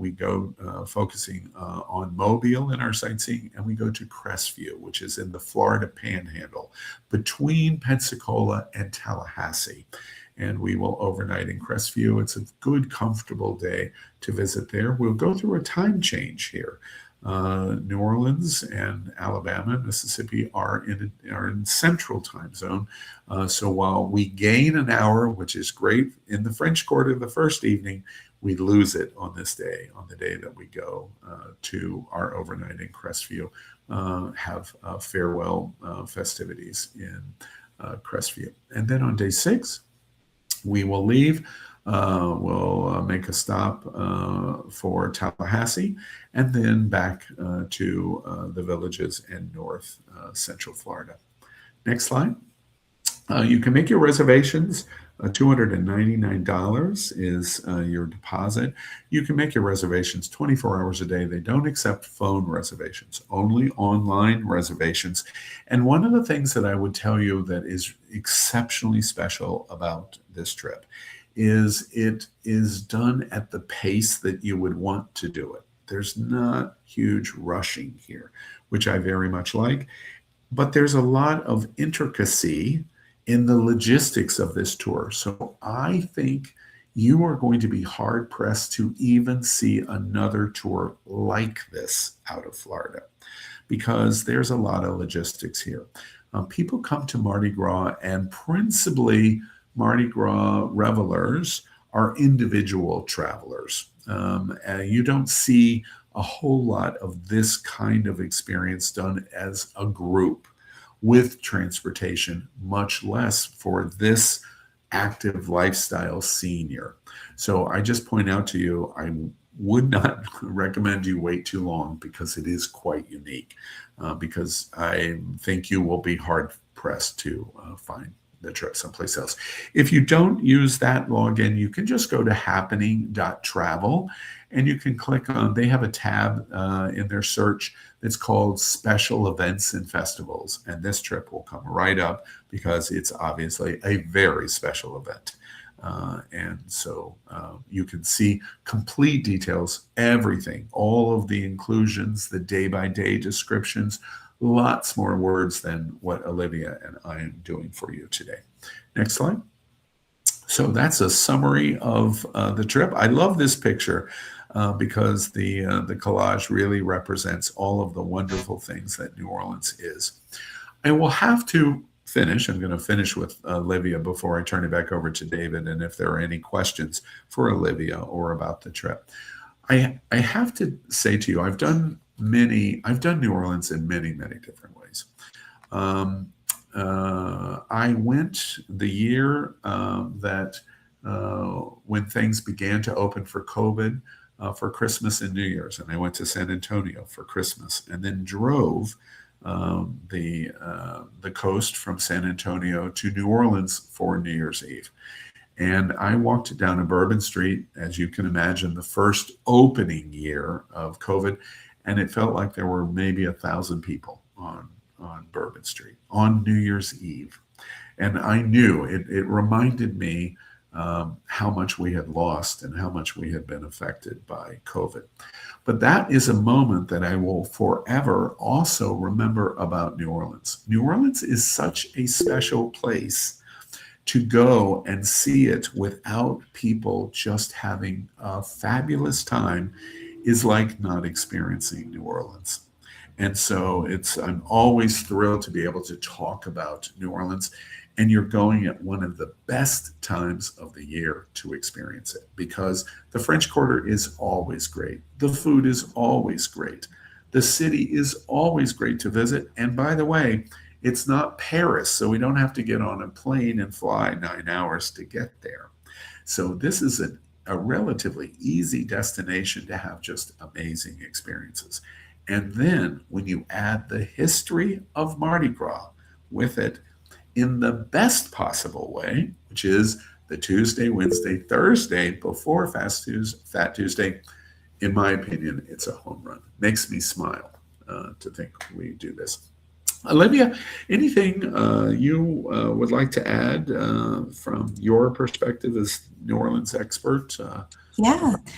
go focusing on Mobile in our sightseeing, and we go to Crestview, which is in the Florida Panhandle, between Pensacola and Tallahassee. And we will overnight in Crestview. It's a good, comfortable day to visit there. We'll go through a time change here. New Orleans and Alabama and Mississippi are in central time zone. So while we gain an hour, which is great in the French Quarter the first evening, we lose it on this day, on the day that we go to our overnight in Crestview, have farewell festivities in Crestview. And then on day 6, we will leave. We'll make a stop for Tallahassee, and then back to the villages in north central Florida. Next slide. You can make your reservations. $299 is your deposit. You can make your reservations 24 hours a day. They don't accept phone reservations, only online reservations. And one of the things that I would tell you that is exceptionally special about this trip is it is done at the pace that you would want to do it. There's not huge rushing here, which I very much like, but there's a lot of intricacy in the logistics of this tour. So I think you are going to be hard pressed to even see another tour like this out of Florida, because there's a lot of logistics here. People come to Mardi Gras, and principally Mardi Gras revelers are individual travelers. You don't see a whole lot of this kind of experience done as a group with transportation, much less for this active lifestyle senior. So I just point out to you, I would not recommend you wait too long, because it is quite unique, because I think you will be hard pressed to find the trip someplace else. If you don't use that login, you can just go to happening.travel, and you can click on, they have a tab in their search that's called Special Events and Festivals. And this trip will come right up, because it's obviously a very special event. And so you can see complete details, everything, all of the inclusions, the day-by-day descriptions, lots more words than what Olivia and I am doing for you today. Next slide. So that's a summary of the trip. I love this picture because the collage really represents all of the wonderful things that New Orleans is. I will have to finish. I'm going to finish with Olivia before I turn it back over to David, and if there are any questions for Olivia or about the trip. I have to say to you, I've done New Orleans in many, many different ways. I went the year that when things began to open for COVID for Christmas and New Year's, and I went to San Antonio for Christmas, and then drove the coast from San Antonio to New Orleans for New Year's Eve. And I walked down a Bourbon Street, as you can imagine, the first opening year of COVID, and it felt like there were maybe 1,000 people on Bourbon Street on New Year's Eve. And I knew it reminded me how much we had lost and how much we had been affected by COVID. But that is a moment that I will forever also remember about New Orleans. New Orleans is such a special place to go and see it without people just having a fabulous time is like not experiencing New Orleans. And so I'm always thrilled to be able to talk about New Orleans, and you're going at one of the best times of the year to experience it, because the French Quarter is always great. The food is always great. The city is always great to visit. And by the way, it's not Paris, so we don't have to get on a plane and fly 9 hours to get there. So this is a relatively easy destination to have just amazing experiences. And then when you add the history of Mardi Gras with it in the best possible way, which is the Tuesday, Wednesday, Thursday before Fat Tuesday, in my opinion, it's a home run. Makes me smile to think we do this. Olivia, anything you would like to add from your perspective as New Orleans expert? Yeah. About this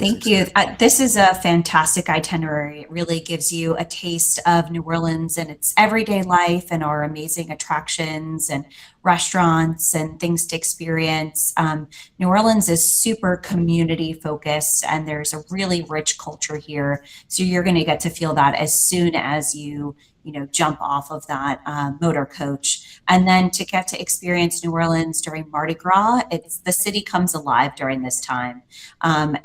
Thank you. experience? This is a fantastic itinerary. It really gives you a taste of New Orleans and its everyday life and our amazing attractions and restaurants and things to experience. New Orleans is super community focused and there's a really rich culture here. So you're going to get to feel that as soon as you jump off of that motor coach. And then to get to experience New Orleans during Mardi Gras, it's the city comes alive during this time.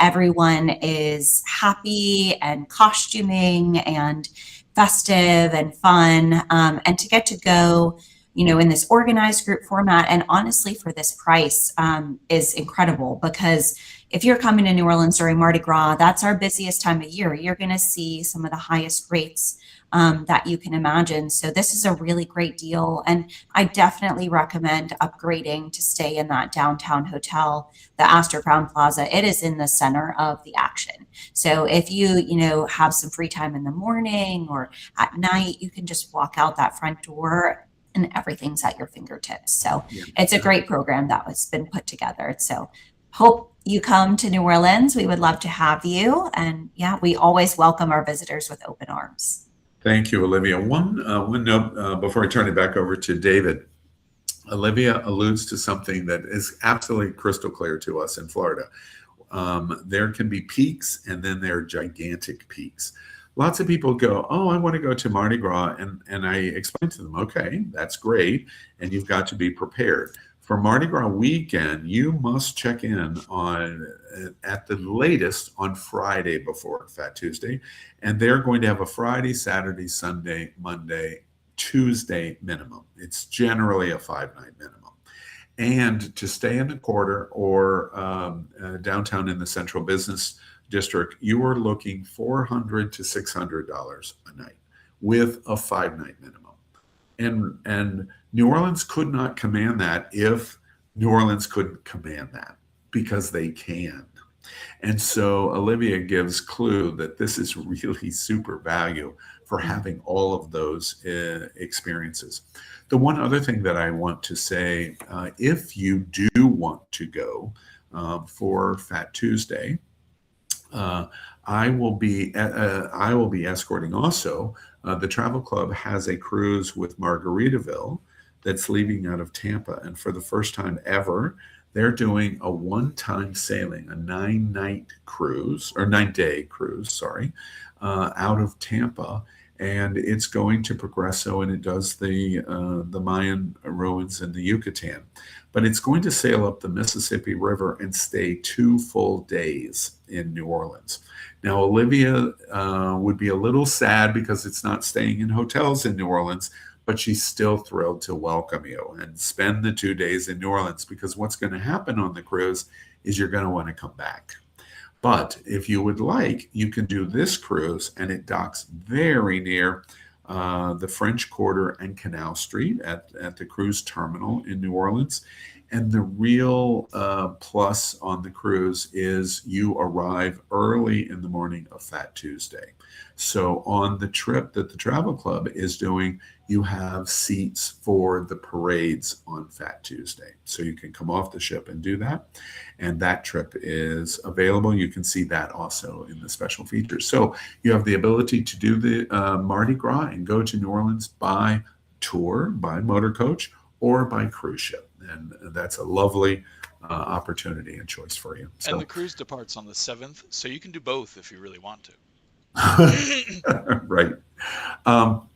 Everyone is happy and costuming and festive and fun. And to get to go, in this organized group format, and honestly, for this price, is incredible because if you're coming to New Orleans during Mardi Gras, that's our busiest time of year. You're going to see some of the highest rates that you can imagine. So this is a really great deal. And I definitely recommend upgrading to stay in that downtown hotel, the Astor Crown Plaza. It is in the center of the action. So if you have some free time in the morning or at night, you can just walk out that front door and everything's at your fingertips. So Yeah. it's a great program that has been put together. So hope you come to New Orleans. We would love to have you. And yeah, we always welcome our visitors with open arms. Thank you, Olivia. One note before I turn it back over to David. Olivia alludes to something that is absolutely crystal clear to us in Florida. There can be peaks, and then there are gigantic peaks. Lots of people go, "Oh, I want to go to Mardi Gras," and I explain to them, "Okay, that's great, and you've got to be prepared." For Mardi Gras weekend, you must check in on at the latest on Friday before Fat Tuesday, and they're going to have a Friday, Saturday, Sunday, Monday, Tuesday minimum. It's generally a 5-night minimum. And to stay in the quarter or downtown in the central business district, you are looking $400 to $600 a night with a 5-night minimum. And New Orleans could not command that if New Orleans couldn't command that, because they can. And so Olivia gives clue that this is really super value for having all of those experiences. The one other thing that I want to say, if you do want to go for Fat Tuesday, I will be escorting also. The travel club has a cruise with Margaritaville that's leaving out of Tampa, and for the first time ever, they're doing a one-time sailing, a 9-night cruise or 9-day cruise, sorry, out of Tampa, and it's going to Progreso, and it does the Mayan ruins in the Yucatan, but it's going to sail up the Mississippi River and stay 2 full days in New Orleans. Now, Olivia would be a little sad because it's not staying in hotels in New Orleans, but she's still thrilled to welcome you and spend the 2 days in New Orleans, because what's going to happen on the cruise is you're going to want to come back. But if you would like, you can do this cruise, and it docks very near the French Quarter and Canal Street at the cruise terminal in New Orleans. And the real plus on the cruise is you arrive early in the morning of Fat Tuesday. So on the trip that the travel club is doing, you have seats for the parades on Fat Tuesday. So you can come off the ship and do that. And that trip is available. You can see that also in the special features. So you have the ability to do the Mardi Gras and go to New Orleans by tour, by motor coach, or by cruise ship. And that's a lovely opportunity and choice for you. And the So, cruise departs on the 7th, so you can do both if you really want to. right. Um,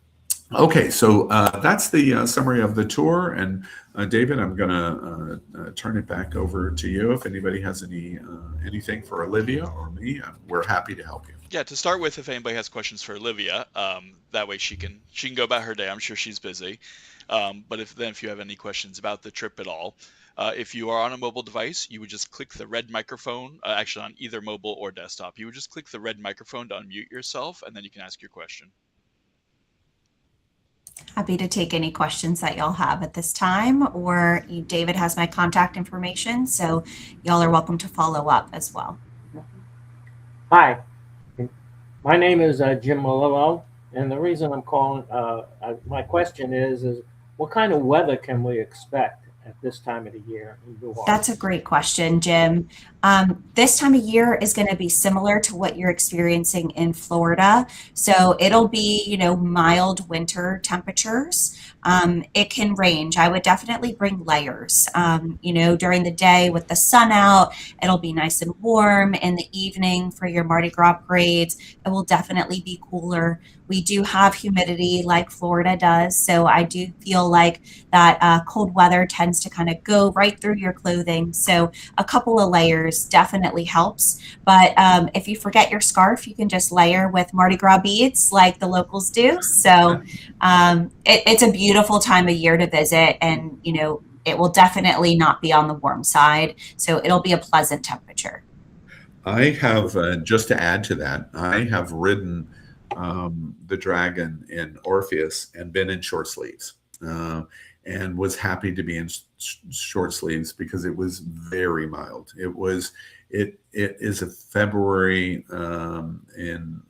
okay, so that's the summary of the tour. And David, I'm going to turn it back over to you. If anybody has anything for Olivia or me, we're happy to help you. Yeah, to start with, if anybody has questions for Olivia, that way she can go about her day. I'm sure she's busy. But if you have any questions about the trip at all, if you are on a mobile device, you would just click the red microphone, actually on either mobile or desktop. You would just click the red microphone to unmute yourself, and then you can ask your question. Happy to take any questions that y'all have at this time, or David has my contact information, so y'all are welcome to follow up as well. Hi, my name is Jim Malillo, And the reason I'm calling, my question is what kind of weather can we expect at this time of the year in New That's Orleans? a great question, Jim. This time of year is going to be similar to what you're experiencing in Florida. So it'll be, mild winter temperatures. It can range. I would definitely bring layers. During the day with the sun out, it'll be nice and warm. In the evening for your Mardi Gras parades, it will definitely be cooler. We do have humidity like Florida does. So I do feel like that cold weather tends to kind of go right through your clothing. So a couple of layers definitely helps. But if you forget your scarf, you can just layer with Mardi Gras beads like the locals do. So it's a beautiful time of year to visit. And, it will definitely not be on the warm side. So it'll be a pleasant temperature. I have, just to add to that, I have ridden the dragon in Orpheus and been in short sleeves, and was happy to be in short sleeves because it was very mild. It is a February in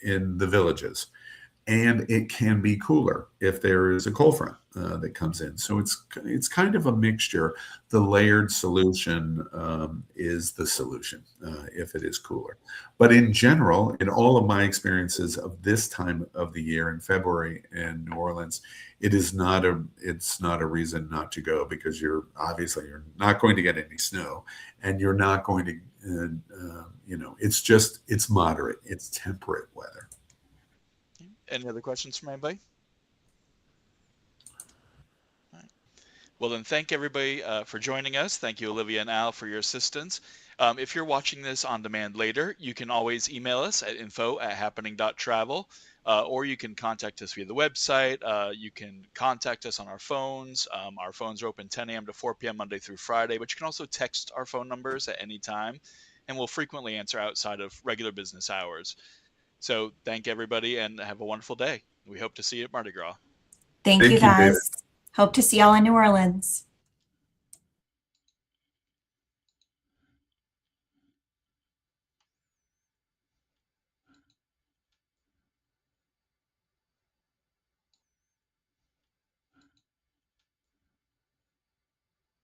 the villages, and it can be cooler if there is a cold front that comes in. So it's kind of a mixture. The layered solution is the solution if it is cooler. But in general, in all of my experiences of this time of the year in February in New Orleans, it's not a reason not to go, because you're not going to get any snow, and you're not going to it's moderate, it's temperate weather. Any other questions from anybody? All right. Well, then, thank everybody for joining us. Thank you, Olivia and Al, for your assistance. If you're watching this on demand later, you can always email us at info@happening.travel, or you can contact us via the website. You can contact us on our phones. Our phones are open 10 a.m. to 4 p.m. Monday through Friday, but you can also text our phone numbers at any time, and we'll frequently answer outside of regular business hours. So thank everybody and have a wonderful day. We hope to see you at Mardi Gras. Thank you Thank you, David. guys. Hope to see y'all in New Orleans.